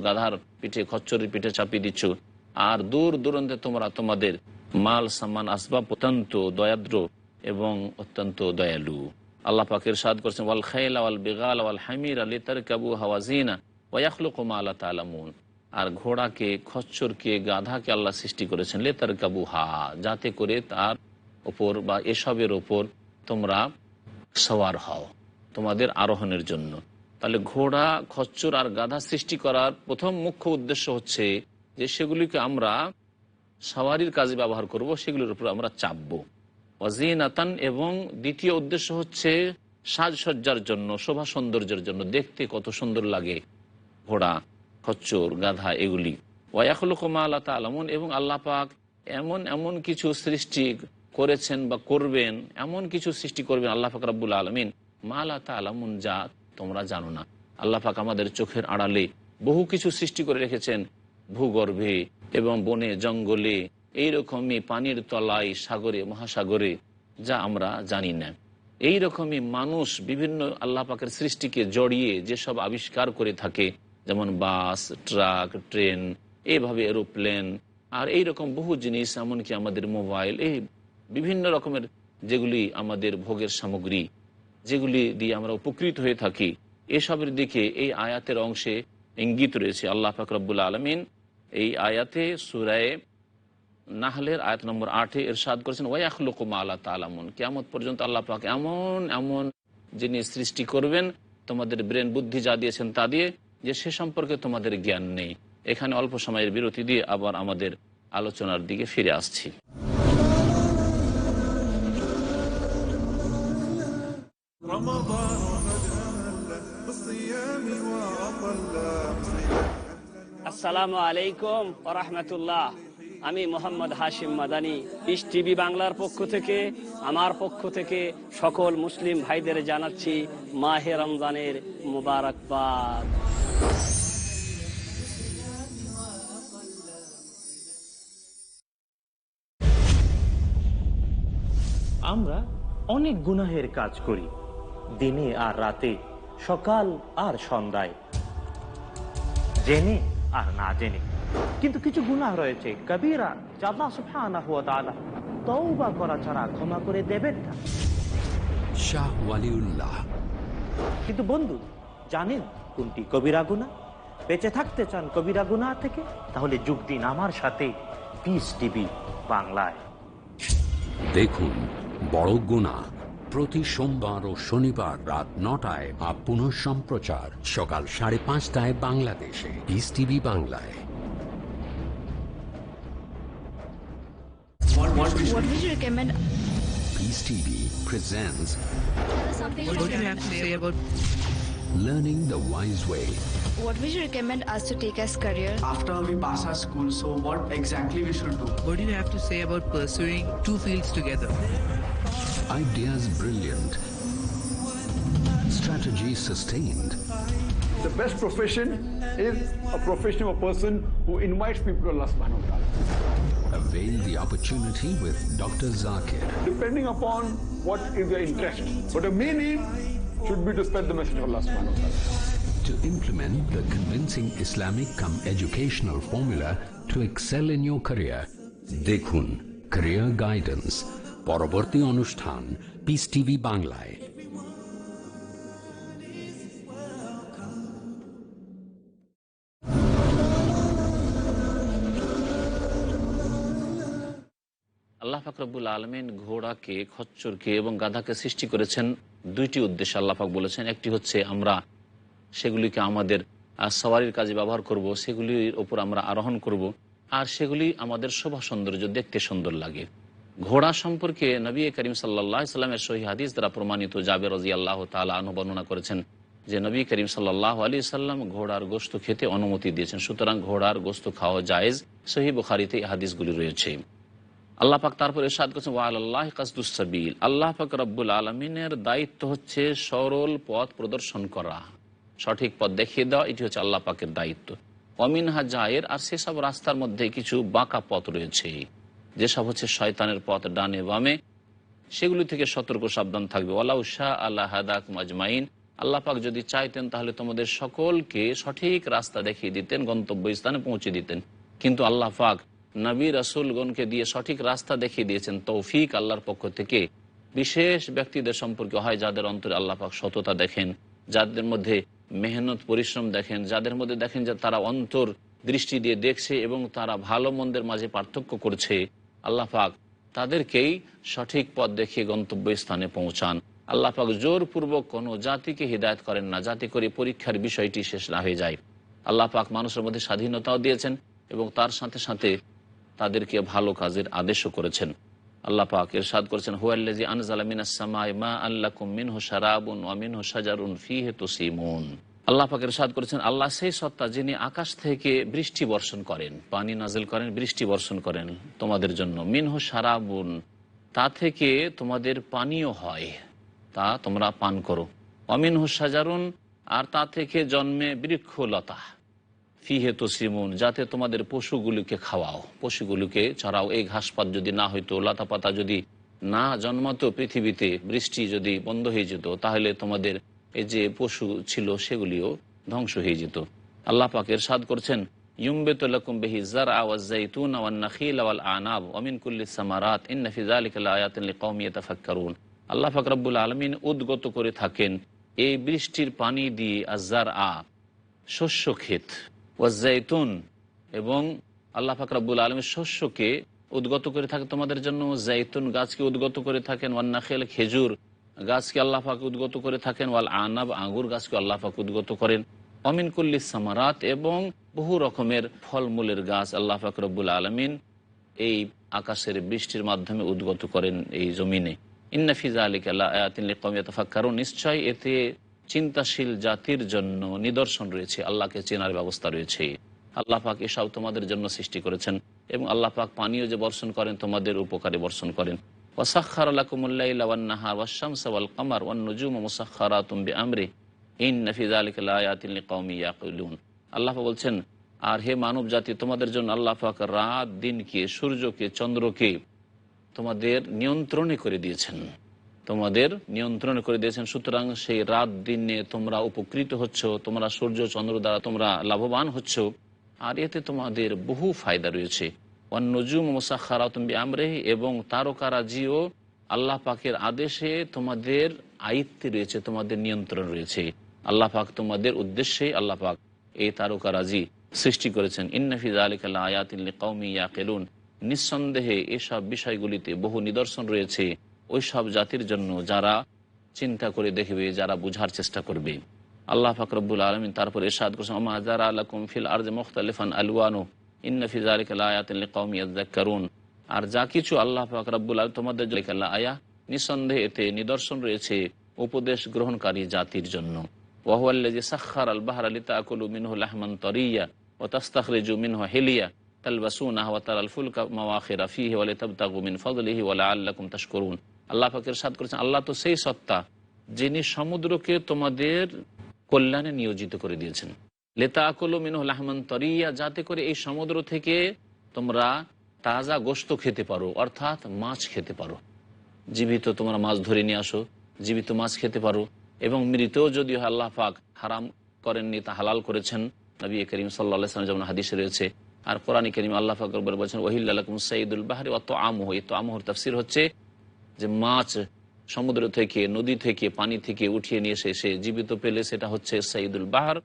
গাধার পিঠে, খচ্চরের পিঠে চাপিয়ে দিচ্ছ, আর দূর দূরান্তে তোমরা তোমাদের মাল সামান আসবাব অত্যন্ত দয়াদ্র এবং অত্যন্ত দয়ালু। আল্লাহ পাক ইরশাদ করেছেন, ওয়াল খাইলা ওয়াল বিগাল ওয়াল হামিরা লিতারকাবুহা ওয়া জিনা ওয়া ইয়াখলুকু মা লা তা'লামুন। আর ঘোড়াকে, খচ্চরকে, গাধাকে আল্লাহ সৃষ্টি করেছেন লিতারকাবুহা, যাতে করে তার ওপর বা এসবের ওপর তোমরা সওয়ার হও, তোমাদের আরোহণের জন্য। তাহলে ঘোড়া, খচ্চর আর গাধা সৃষ্টি করার প্রথম মুখ্য উদ্দেশ্য হচ্ছে যে সেগুলিকে আমরা সওয়ারির কাজে ব্যবহার করব, সেগুলির উপর আমরা চাপবো। ওয়াজিনাতান, এবং দ্বিতীয় উদ্দেশ্য হচ্ছে সাজসজ্জার জন্য, শোভা সৌন্দর্যের জন্য, দেখতে কত সুন্দর লাগে ঘোড়া, খচ্চর, গাধা এগুলি। ওয়ায়াখলুকু মা লা তা'লামুন, এবং আল্লাহ পাক এমন এমন কিছু সৃষ্টি করেছেন বা করবেন, এমন কিছু সৃষ্টি করবেন আল্লাহ পাক রব্বুল আলামিন, মা লা তা'লামুন, যা তোমরা জানো না। আল্লাহ পাক আমাদের চোখের আড়ালে বহু কিছু সৃষ্টি করে রেখেছেন, ভূগর্ভে এবং বনে জঙ্গলে, এইরকমই পানির তলায়, সাগরে, মহাসাগরে, যা আমরা জানি না। এইরকমই মানুষ বিভিন্ন আল্লাহ পাকের সৃষ্টিকে জড়িয়ে যেসব আবিষ্কার করে থাকে, যেমন বাস, ট্রাক, ট্রেন, এইভাবে এরোপ্লেন, আর এইরকম বহু জিনিস, এমনকি আমাদের মোবাইল, এই বিভিন্ন রকমের যেগুলি আমাদের ভোগের সামগ্রী, যেগুলি দিয়ে আমরা উপকৃত হয়ে থাকি, এসবের দিকে এই আয়াতের অংশে ইঙ্গিত রয়েছে। আল্লাহ পাক রব্বুল আলামিন এই আয়াতে সূরা নাহলের আয়াত নম্বর 8 ইরশাদ করেছেন, ওয়ায়াখলুকু মা লা তা'লামুন। কিয়ামত পর্যন্ত আল্লাহ পাক এমন এমন জিনিস সৃষ্টি করবেন তোমাদের ব্রেন বুদ্ধি যা দিয়েছেন তা দিয়ে, যে সে সম্পর্কে তোমাদের জ্ঞান নেই। এখানে অল্প সময়ের বিরতি দিয়ে আবার আমাদের আলোচনার দিকে ফিরে আসছি। আসসালামু আলাইকুম ওয়া রাহমাতুল্লাহ। আমি মোহাম্মদ হাশিম মাদানী, পিস টিভি বাংলার পক্ষ থেকে, আমার পক্ষ থেকে সকল মুসলিম ভাইদের জানাচ্ছি মাহে রমজানের মুবারকবাদ। আমরা অনেক গুনাহের কাজ করি, দিনে আর রাতে, সকাল আর সন্ধ্যায়, জেনে আর না জেনে। কিন্তু কিছু গুনাহ রয়েছে কবিরা, যা আল্লাহ সুবহানাহু ওয়া তাআলা তওবা করা ছাড়া ক্ষমা করে দেবেন না। শাহ ওয়ালিউল্লাহ। কিন্তু বন্ধু, জানেন কোনটি কবিরা গুনাহ? বেঁচে থাকতে চান কবিরা গুনাহ থেকে? তাহলে যোগ দিন আমার সাথে পিস টিভি বাংলায়। দেখুন বড় গুনাহ প্রতি সোমবার ও শনিবার রাত 9টায়, আর পুনঃ সম্প্রচার সকাল 5:30টায় বাংলাদেশে, পিস টিভি বাংলায়। What would you recommend? Peace TV presents What do you have to say about Learning the Wise Way. what would you recommend us to take as career? After we pass our school, so what exactly we should do? What do you have to say about pursuing two fields together? Ideas brilliant, strategy sustained. The best profession is a profession of a person who invites people to Allah subhanahu wa ta'ala. Avail the opportunity with Dr. Zakir. Depending upon what is your interest. But the main aim should be to spread the message of Allah subhanahu wa ta'ala. To implement the convincing Islamic come educational formula to excel in your career. Dekhun Career Guidance. পরবর্তী অনুষ্ঠান piece TV বাংলায়। আল্লাহ পাক রব্বুল আলামিন ঘোড়াকে, খচ্চরকে এবং গাধাকে সৃষ্টি করেছেন দুইটি উদ্দেশ্যে। আল্লাহ পাক বলেছেন, একটি হচ্ছে আমরা সেগুলিকে আমাদের সওয়ারির কাজে ব্যবহার করব, সেগুলির ওপর আমরা আরোহণ করব, আর সেগুলি আমাদের শোভা সৌন্দর্য, দেখতে সুন্দর লাগে। ঘোড়া সম্পর্কে নবী করিম সাল্লাল্লাহু আলাইহি সাল্লামের সহিহ হাদিস দ্বারা প্রমাণিত, জাবের রাদিয়াল্লাহু তাআলা আনহু বর্ণনা করেছেন যে নবী করিম সাল্লাল্লাহু আলাইহি সাল্লাম ঘোড়ার গোশত খেতে অনুমতি দিয়েছেন। সুতরাং ঘোড়ার গোশত খাওয়া জায়েজ। সহিহ বুখারীতে এই হাদিসগুলি রয়েছে। আল্লাহ পাক তারপর ইরশাদ করেছেন, ওয়া আলাল্লাহি কাসদুস সাবিল। আল্লাহ পাক রব্বুল আলামিনের দায়িত্ব হচ্ছে সরল পথ প্রদর্শন করা, সঠিক পথ দেখিয়ে দেওয়া, এটি হচ্ছে আল্লাহ পাকের দায়িত্ব। ওয়ামিনহা জায়ের, আর সেসব রাস্তার মধ্যে কিছু বাঁকা পথ রয়েছে, যেসব হচ্ছে শয়তানের পথ, ডানে বামে, সেগুলি থেকে সতর্ক সাবধান থাকবে। ওয়ালাউ শাআ আল্লাহ হাদাকুম আজমাইন, আল্লাহ পাক যদি চাইতেন তাহলে তোমাদের সকলকে সঠিক রাস্তা দেখিয়ে দিতেন, গন্তব্যস্থানে পৌঁছে দিতেন। কিন্তু আল্লাহ পাক নবী রাসূলগণকে দিয়ে সঠিক রাস্তা দেখিয়ে দিয়েছেন। তৌফিক আল্লাহর পক্ষ থেকে বিশেষ ব্যক্তিদের সম্পর্কে হয় যাদের অন্তরে আল্লাহ পাক সততা দেখেন, যাদের মধ্যে মেহনত পরিশ্রম দেখেন, যাদের মধ্যে দেখেন যে তারা অন্তর দৃষ্টি দিয়ে দেখছে এবং তারা ভালো মন্দের মাঝে পার্থক্য করছে। আল্লাহ পাক তাদেরকেই সঠিক পথ দেখিয়ে গন্তব্যস্থানে পৌঁছান। আল্লাহ পাক জোরপূর্বক কোনো জাতিকে হিদায়ত করেন না, যাতে করে পরীক্ষার বিষয়টি শেষ না হয়ে যায়। আল্লাহ পাক মানুষের মধ্যে স্বাধীনতাও দিয়েছেন এবং তার সাথে সাথে তাদেরকে ভালো কাজের আদেশও করেছেন। আল্লাহ পাক ইরশাদ করেছেন, হুয়াল্লাযী আনজালা মিনাস সামাই মাআন লাকুম মিনহু শারাবুন ওয়া মিনহু শাজারুন ফীহি তুসিমুন। আল্লাহ পাক ইরশাদ করেছেন, আল্লাহ সেই সত্তা যিনি আকাশ থেকে বৃষ্টি বর্ষণ করেন, পানি নাজিল করেন, বৃষ্টি বর্ষণ করেন তোমাদের জন্য। মিনহু শারাবুন, তা থেকে তোমাদের পানীয় হয়, তা তোমরা পান করো। ওয়া মিনহু শাজারুন, আর তা থেকে জন্মে বৃক্ষলতা। ফিহে তুসিমুন, যাতে তোমাদের পশুগুলিকে খাওয়াও, পশুগুলিকে চড়াও। এই ঘাসপাত যদি না হইতো, লতা পাতা যদি না জন্মাতো পৃথিবীতে, বৃষ্টি যদি বন্ধ হয়ে যেত, তাহলে তোমাদের এই যে পশু ছিল সেগুলিও ধ্বংস হয়ে যেত। আল্লাহ পাক ইরশাদ করছেন, ইউমবিতু লাকুম বিহি যারআ ওয়াজ যাইতুনা ওয়ান নাখিলা ওয়াল আনাব ওয়া মিন কুল্লিস সামারাত ইন্না ফি যালিকা লাআয়াতিন লিকাওমিন ইয়াতাফাক্কারুন। আল্লাহ পাক রব্বুল আলামিন উদ্গত করে থাকেন এই বৃষ্টির পানি দিয়ে আয-যারআ, শস্য ক্ষেত, ওয়াজ যাইতুন, এবং আল্লাহ পাক রব্বুল আলামিন শস্যকে উদ্গত করে থাকেন তোমাদের জন্য। জাইতুন গাছকে উদ্গত করে থাকেন, ওয়ান নাখিল, খেজুর গাছকে আল্লাহ পাক উদ্গত করে থাকেন, ওয়াল আনাব, আঙ্গুর গাছকে আল্লাহ পাক উদ্গত করেন, অমিন কুল্লিস সামারাত, এবং বহু রকমের ফলমূলের গাছ আল্লাহ পাক রব্বুল আলামিন এই আকাশের বৃষ্টির মাধ্যমে উদ্গত করেন এই জমিনে। ইন্না ফি যালিকা লাআয়াতিন লিকাওমিন ইয়াতাফাক্কারুন, নিশ্চয় এতে চিন্তাশীল জাতির জন্য নিদর্শন রয়েছে, আল্লাহকে চেনার ব্যবস্থা রয়েছে। আল্লাহ পাক এসব তোমাদের জন্য সৃষ্টি করেছেন এবং আল্লাহ পাক পানীয় যে বর্ষণ করেন তোমাদের উপকারে বর্ষণ করেন। ওয়াসাখখারা লাকুমুল লাইলা ওয়ান নাহার ওয়াশ-শামসা ওয়াল কামার ওয়ান নুজুমু মুসাখখারাতুম বিআমরি ইন্না ফি যালিকা লাআয়াতিন লিকাওমিন ইয়াকিলুন। আল্লাহ পাক বলছেন, আর হে মানব জাতি, তোমাদের জন্য আল্লাহ পাক রাত দিনকে, সূর্যকে, চন্দ্রকে তোমাদের নিয়ন্ত্রণে করে দিয়েছেন, তোমাদের নিয়ন্ত্রণ করে দিয়েছেন। সুতরাং সেই রাত দিনে তোমরা উপকৃত হচ্ছ, তোমরা সূর্য চন্দ্র দ্বারা তোমরা লাভবান হচ্ছ, আর এতে তোমাদের বহু ফায়দা রয়েছে। ওয়ান নুজুম মুসাখখারাতুম বিআমরিহি, এবং তারকারাজিও আল্লাহ পাকের আদেশে তোমাদের আয়ত্তে রয়েছে, তোমাদের নিয়ন্ত্রণ রয়েছে। আল্লাহ পাক তোমাদের উদ্দেশ্যে আল্লাহ পাক এই তারকারাজি সৃষ্টি করেছেন। ইন্না ফি যালিকা লাআয়াতিন লিকাওমিন ইয়াকিলুন, নিঃসন্দেহে এসব বিষয়গুলিতে বহু নিদর্শন রয়েছে ওই সব জাতির জন্য যারা চিন্তা করে দেখবে, যারা বুঝার চেষ্টা করবে। আল্লাহ পাক রব্বুল আলামিন তারপর ইরশাদ করেছেন, ওমা যারা লাকুম ফিল আরদি মুখতালিফান আলওয়ানু ইন্না ফি যালিকা লাআয়াতিন লিকাওমিন ইয়াযাক্কারুন, আর যা কিছু আল্লাহ পাক রব্বুল আলামিন তোমাদের জন্য আয়া, নিঃসন্দেহে এতে নিদর্শন রয়েছে উপদেশ গ্রহণকারী জাতির জন্য। ওয়া হুয়াল্লাযী সাখখারাল বাহরা লিতাকুলু মিনহু লাহমান তারিয়্যা ওয়া তাস্তাখরিজু মিনহু হিলিয়া তালবাসুনাহা ওয়া তারাল ফুলকা মাওয়াখিরা ফীহি ওয়া লিতাবতাগু মিন ফাদলিহি ওয়া লাআল্লাকুম তাশকুরুন। আল্লাহ পাক ইরশাদ করেছেন, আল্লাহ তো সেই সত্তা যিনি সমুদ্রকে তোমাদের কল্যাণে নিয়োজিত করে দিয়েছেন। লিতাকুলু মিনহু লাহমান তারিয়্যা, যাতে করে এই সমুদ্র থেকে তোমরা তাজা গোশত খেতে পারো, অর্থাৎ মাছ খেতে পারো। জীবিত তোমরা মাছ ধরে নিয়ে আসো, জীবিত মাছ খেতে পারো, এবং মৃতও যদিও আল্লাহ পাক হারাম করেননি, তা হালাল করেছেন। নবী করিম সাল্লাল্লাহু আলাইহি ওয়াসাল্লাম যেমন হাদিসে রয়েছে, আর কোরআনে কারীম আল্লাহ পাক বলেছেন, ওয়াহিল্লা লাকুম সাইদুল বাহরি ওয়া তুআমুহু। এই তুআমুহুর তাফসীর হচ্ছে যে মাছ সমুদ্র থেকে, নদী থেকে, পানি থেকে উঠিয়ে নিয়ে এসে জীবিত পেলে সেটা হচ্ছে সাইদুল বাহর,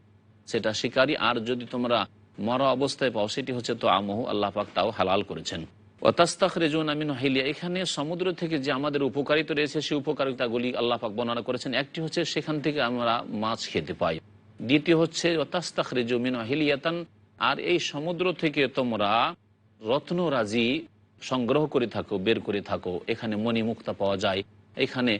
সেটা শিকারি। আর যদি তোমরা মরা অবস্থায় পাও সেটি হচ্ছে তুআমুহু, আল্লাহ পাক তাও হালাল করেছেন। ওয়া তাস্তাখরিজুনা মিনহু হিলিয়া, এখানে সমুদ্র থেকে যে আমাদের উপকারিতা রয়েছে সেই উপকারিতাগুলি আল্লাহ পাক বর্ণনা করেছেন। একটি হচ্ছে সেখান থেকে আমরা মাছ খেতে পাই, দ্বিতীয় হচ্ছে ওয়া তাস্তাখরিজু মিনহু হিলিয়াতান, আর এই সমুদ্র থেকে তোমরা রত্নরাজি সংগ্রহ করে থাকো, বের করে থাকো। এখানে মণিমুক্তা পাওয়া যায়, এখানে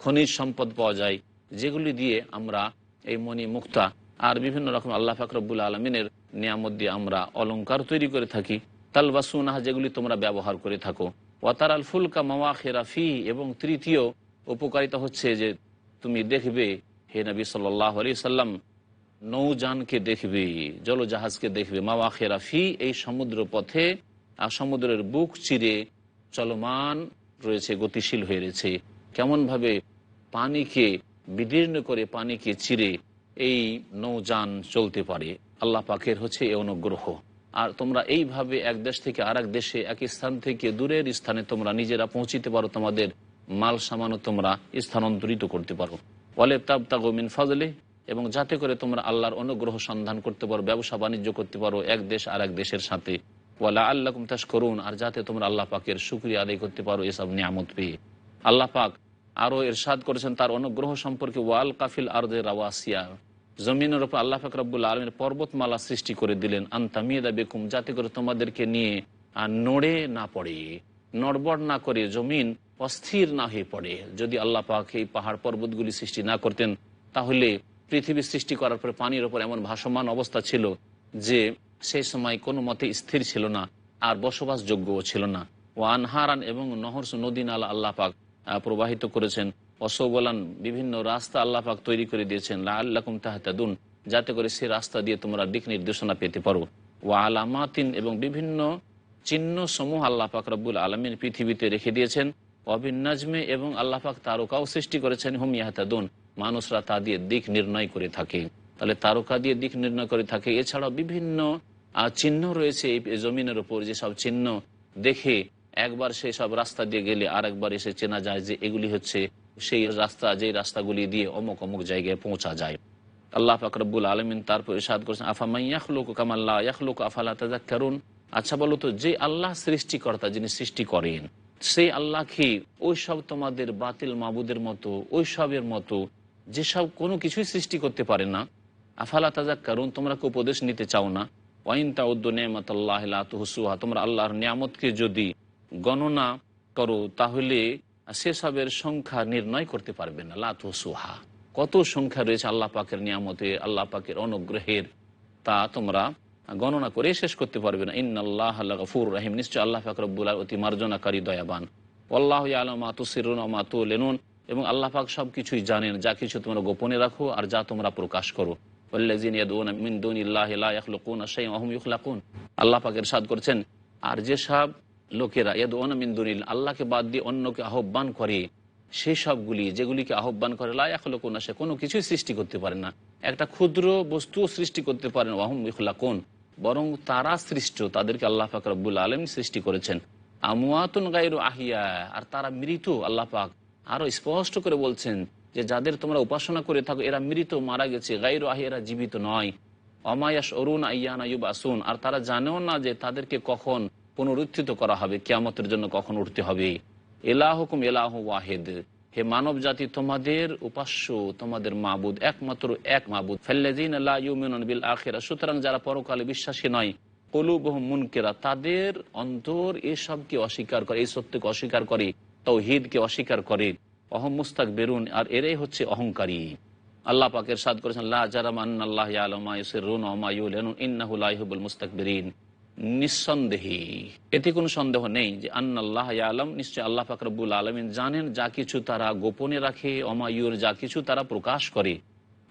খনিজ সম্পদ পাওয়া যায়, যেগুলি দিয়ে আমরা এই মণিমুক্তা আর বিভিন্ন রকম আল্লাহ পাক রব্বুল আলামিনের নিয়ামত দিয়ে আমরা অলংকার তৈরি করে থাকি। তালবাসুনাহা, যেগুলি তোমরা ব্যবহার করে থাকো। ওয়া তারাল ফুলকা মাওয়াখিরা ফীহি, এবং তৃতীয় উপকারিতা হচ্ছে যে তুমি দেখবে, হে নবী সাল্লাল্লাহু আলাইহি সাল্লাম, নৌযানকে দেখবে, জলজাহাজকে দেখবে। মাওয়াখিরা ফী, এই সমুদ্র পথে আর সমুদ্রের বুক চিরে চলমান রয়েছে, গতিশীল হয়ে রয়েছে। কেমনভাবে পানিকে বিদীর্ণ করে পানিকে চিরে এই নৌযান চলতে পারে। আল্লাহ পাকের হচ্ছে এই অনুগ্রহ। আর তোমরা এইভাবে এক দেশ থেকে আর এক দেশে, এক স্থান থেকে দূরের স্থানে তোমরা নিজেরা পৌঁছিতে পারো, তোমাদের মাল সামানও তোমরা স্থানান্তরিত করতে পারো। ওয়ালে তাবতাগু মিন ফাজলি, এবং যাতে করে তোমরা আল্লাহর অনুগ্রহ সন্ধান করতে পারো, ব্যবসা বাণিজ্য করতে পারো এক দেশ আর এক দেশের সাথে। ওয়ালা আল্লাকুম তাশকুরুন, আর যাতে তোমরা আল্লাহ পাকের শুকরিয়া আদায় করতে পারো এসব নিয়ামত পেয়ে। আল্লাহ পাক আরও ইরশাদ করেছেন তার অনুগ্রহ সম্পর্কে, ওয়াল কাফিল আরদে রাওয়াসিয়া, জমিনের ওপর আল্লাহ পাক রব্বুল আলামিন পর্বতমালা সৃষ্টি করে দিলেন, আনতামিদা বেকুম, যাতে করে তোমাদেরকে নিয়ে নড়ে না পড়ে, নড়বড় না করে জমিন অস্থির না হয়ে পড়ে। যদি আল্লাহ পাক এই পাহাড় পর্বতগুলি সৃষ্টি না করতেন, তাহলে পৃথিবী সৃষ্টি করার পরে পানির ওপর এমন ভাসমান অবস্থা ছিল যে সেই সময় কোনো মতে স্থির ছিল না, আর বসবাসযোগ্যও ছিল না। ও আনহারান, এবং নহর নদী নালা আল্লাহ পাক প্রবাহিত করেছেন। অসবলান, বিভিন্ন রাস্তা আল্লাহ পাক তৈরি করে দিয়েছেন। লাআল্লাকুম তাহতাদুন, যাতে করে সেই রাস্তা দিয়ে তোমরা দিক নির্দেশনা পেতে পারো। ও আলামাতিন, এবং বিভিন্ন চিহ্ন সমূহ আল্লাহ পাক রব্বুল আলামিন পৃথিবীতে রেখে দিয়েছেন। অবিন্নাজমে, এবং আল্লাহ পাক তারকাও সৃষ্টি করেছেন। হুম ইয়াহতাদুন, মানুষরা তা দিয়ে দিক নির্ণয় করে থাকে। তাহলে তারকা দিয়ে দিক নির্ণয় করে থাকে। এছাড়াও বিভিন্ন চিহ্ন রয়েছে এই জমিনের ওপর, যেসব চিহ্ন দেখে একবার সেই সব রাস্তা দিয়ে গেলে আর একবার এসে চেনা যায় যে এগুলি হচ্ছে সেই রাস্তা, যেই রাস্তাগুলি দিয়ে অমুক অমুক জায়গায় পৌঁছা যায়। আল্লাহ পাক রব্বুল আলামিন তারপর ইরশাদ করেছেন, আফামান ইয়াখলুকু কামা লা ইয়াখলুকু আফালা তাযাক্কারুন, আচ্ছা বলো তো, যে আল্লাহ সৃষ্টিকর্তা, যিনি সৃষ্টি করেন, সেই আল্লাহ কি ওই সব তোমাদের বাতিল মাবুদের মতো, ওই সবের মতো যেসব কোনো কিছুই সৃষ্টি করতে পারে না? আফালা তাযাক্কারুন, তোমরা কি উপদেশ নিতে চাও না? ওয়াইন তাউদ্দু নি'মাতাল্লাহি লা তুহসুহা, তোমরা আল্লাহর নিয়ামতকে যদি গণনা করো তাহলে সেসবের সংখ্যা নির্ণয় করতে পারবে না। লা তুহসুহা, কত সংখ্যা রয়েছে আল্লাহ পাকের নিয়ামতে, আল্লাহ পাকের অনুগ্রহের, তা তোমরা গণনা করে শেষ করতে পারবে না। ইন্নাল্লাহা লাগফুরুর রহিম, নিশ্চয় আল্লাহ পাক রব্বুল আলামিন অতি মার্জনাকারী, দয়াবান। ওয়াল্লাহু ইয়ালামু মা তুসিরুনা ওয়া মা তুলিনুন, এবং আল্লাহ পাক সব কিছুই জানেন, যা কিছু তোমরা গোপনে রাখো আর যা তোমরা প্রকাশ করো। ওয়াল্লাযিনা ইয়াদউনা মিন দুনিল্লাহি লা ইয়াখলুকুনা শাইআন ওয়া হুম ইখলাকুন, আল্লাহ পাক ইরশাদ করেছেন, আর যেসব লোকেরা ইয়াদউনা মিন দুনিল্লাহ, আল্লাহকে বাদ দিয়ে অন্যকে আহ্বান করে, সেই সবগুলি যেগুলিকে আহ্বান করে, লা ইয়াখলুকুনা শাইআন, কোনো কিছুই সৃষ্টি করতে পারে না, একটা ক্ষুদ্র বস্তুও সৃষ্টি করতে পারে না। ওয়া হুম ইখলাকুন, বরং তারা সৃষ্ট, তাদেরকে আল্লাহ পাক রব্বুল আলামিন সৃষ্টি করেছেন। আমওয়াতুন গায়রু আহিয়া, আর তারা মৃত। আল্লাহ পাক আরও স্পষ্ট করে বলছেন যে যাদের তোমরা উপাসনা করে থাকো এরা মৃত, মারা গেছে। গায়রু আহিয়া, এরা জীবিত নয়। ওমা ইয়াশউরুনা আইয়ানা ইউবআসুন, আর তারা জানেও না যে তাদেরকে কখন পুনরুত্থিত করা হবে, কিয়ামতের জন্য কখন উঠতে হবে। ইলাহুকুম ইলাহু ওয়াহিদ, হে মানব জাতি, তোমাদের উপাস্য, তোমাদের মাবুদ একমাত্র এক মাবুদ। ফাল্লাযিনা লা ইউমিনুনা বিল আখিরাহ, সুতরাং যারা পরকালে বিশ্বাসী নয়, কুলুবুহুম মুনকিরা, তাদের অন্তর এসবকে অস্বীকার করে, এই সত্যকে অস্বীকার করে, তাওহীদকে অস্বীকার করে। অহম মুস্তাকবিরুন, আর এরাই হচ্ছে অহংকারী। আল্লাহ পাক ইরশাদ করেছেন, লা জারামা আন্নাল্লাহা ইয়ালামু মা ইউসিররুনা ওয়া মা ইউলিনুন ইন্নাহু লা ইউহিব্বুল মুস্তাকবিরিন, নিঃসন্দেহে, এতে কোনো সন্দেহ নেই যে আন্নাল্লাহা ইয়ালাম, নিশ্চয় আল্লাহ পাক রব্বুল আলামিন জানেন যা কিছু তারা গোপনে রাখে, অমায়ুর, যা কিছু তারা প্রকাশ করে।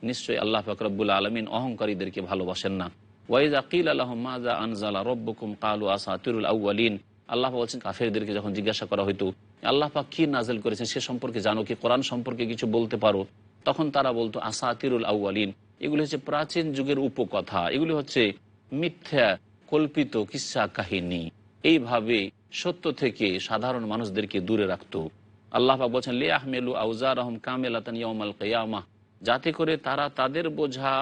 নিশ্চয় আল্লাহ পাক রব্বুল আলামিন অহংকারীদেরকে ভালোবাসেন না। ওয়াইযা কিলা লাহুম মাযা আনজালা রাব্বুকুম ক্বালু আসাতিরুল আউয়ালিন, আল্লাহ বলছেন কাফেরদেরকে যখন জিজ্ঞাসা করা হইতো আল্লাহ পাক কি নাজিল করেছেন সে সম্পর্কে জানো কি, কোরআন সম্পর্কে কিছু বলতে পারো, তখন তারা বলতো আসাতিরুল আউয়ালিন, এগুলি হচ্ছে প্রাচীন যুগের উপকথা, এগুলি হচ্ছে মিথ্যা কল্পিত কিসসা কাহিনী। এইভাবে সত্য থেকে সাধারণ মানুষদেরকে দূরে রাখত। আল্লাহ পাক বলছেন, লিয়াহমিলু আওজারহুম কামিলাতান ইয়াউমাল কিয়ামাহ, যাতে করে তারা তাদের বোঝা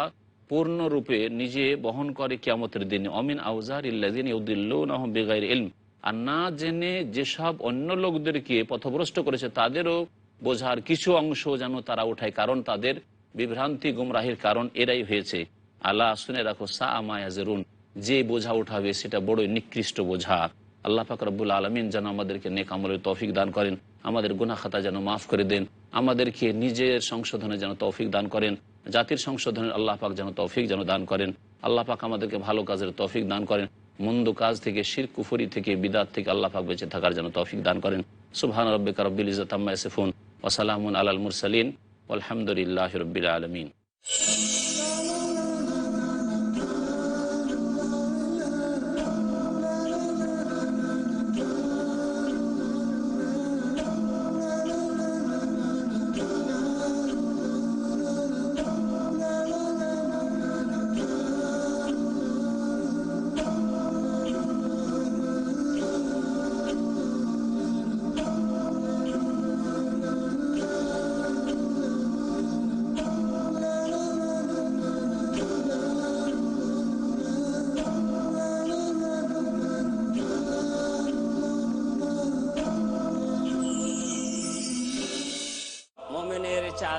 পূর্ণরূপে নিজে বহন করে কিয়ামতের দিনে। অমিন আওজারিল্লাযিনা ইউদিল্লুনাহুম বিগাইরি ইলম, আর না জেনে যেসব অন্য লোকদেরকে পথভ্রষ্ট করেছে তাদেরও বোঝার কিছু অংশ যেন তারা উঠায়, কারণ তাদের বিভ্রান্তি গুমরাহির কারণ এরাই হয়েছে। আল্লাহ, শুনে রাখো, সাআ মা ইয়াজরুন, যে বোঝা উঠাবে সেটা বড়ই নিকৃষ্ট বোঝা। আল্লাহ পাক রব্বুল আলামিন যেন আমাদেরকে নেক আমলের তৌফিক দান করেন, আমাদের গুনাহ খাতা যেন মাফ করে দেন, আমাদেরকে নিজের সংশোধনে যেন তৌফিক দান করেন, জাতির সংশোধনের আল্লাহ পাক যেন তৌফিক যেন দান করেন। আল্লাহ পাক আমাদেরকে ভালো কাজের তৌফিক দান করেন, মন্দ কাজ থেকে, শিরক কুফরি থেকে, বিদআত থেকে আল্লাহ পাক বেঁচে থাকার জন্য তৌফিক দান করেন। সুবহান রাব্বিকা রাব্বিল ইজ্জাতি আম্মা ইয়াসিফুন ওয়া সালামুন আলাল মুরসালিন ওয়ালহামদুলিল্লাহি রাব্বিল আলামিন।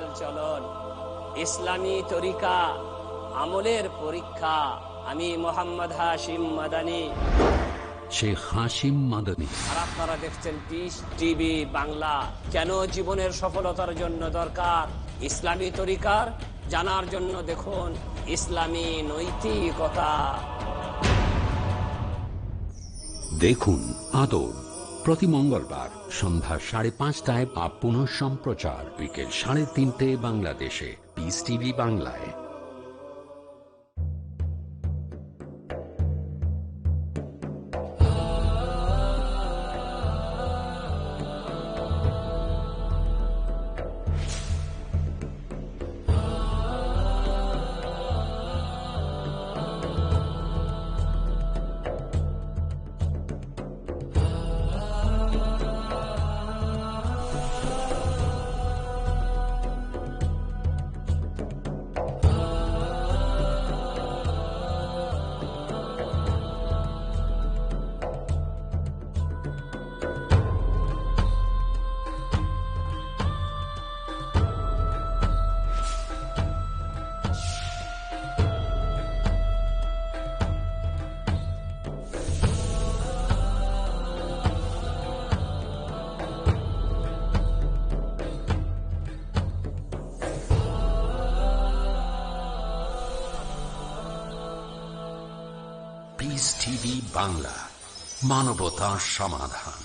চাল চলন, ইসলামী তরিকা, আমলের পরীক্ষা। আমি মোহাম্মদ হাশিম মাদানী, শেখ হাশিম মাদানী। আর আপনারা দেখছেন পিস টিভি বাংলা। কেন জীবনের সফলতার জন্য দরকার ইসলামী তরিকার জানার জন্য দেখুন ইসলামী নৈতিকতা। দেখুন আদর প্রতি মঙ্গলবার সন্ধ্যা 5:30টায় বা পুনঃ সম্প্রচার বিকেল 3:30 বাংলাদেশে পিস টিভি বাংলায়। পিস টিভি বাংলা, মানবতার সমাধান।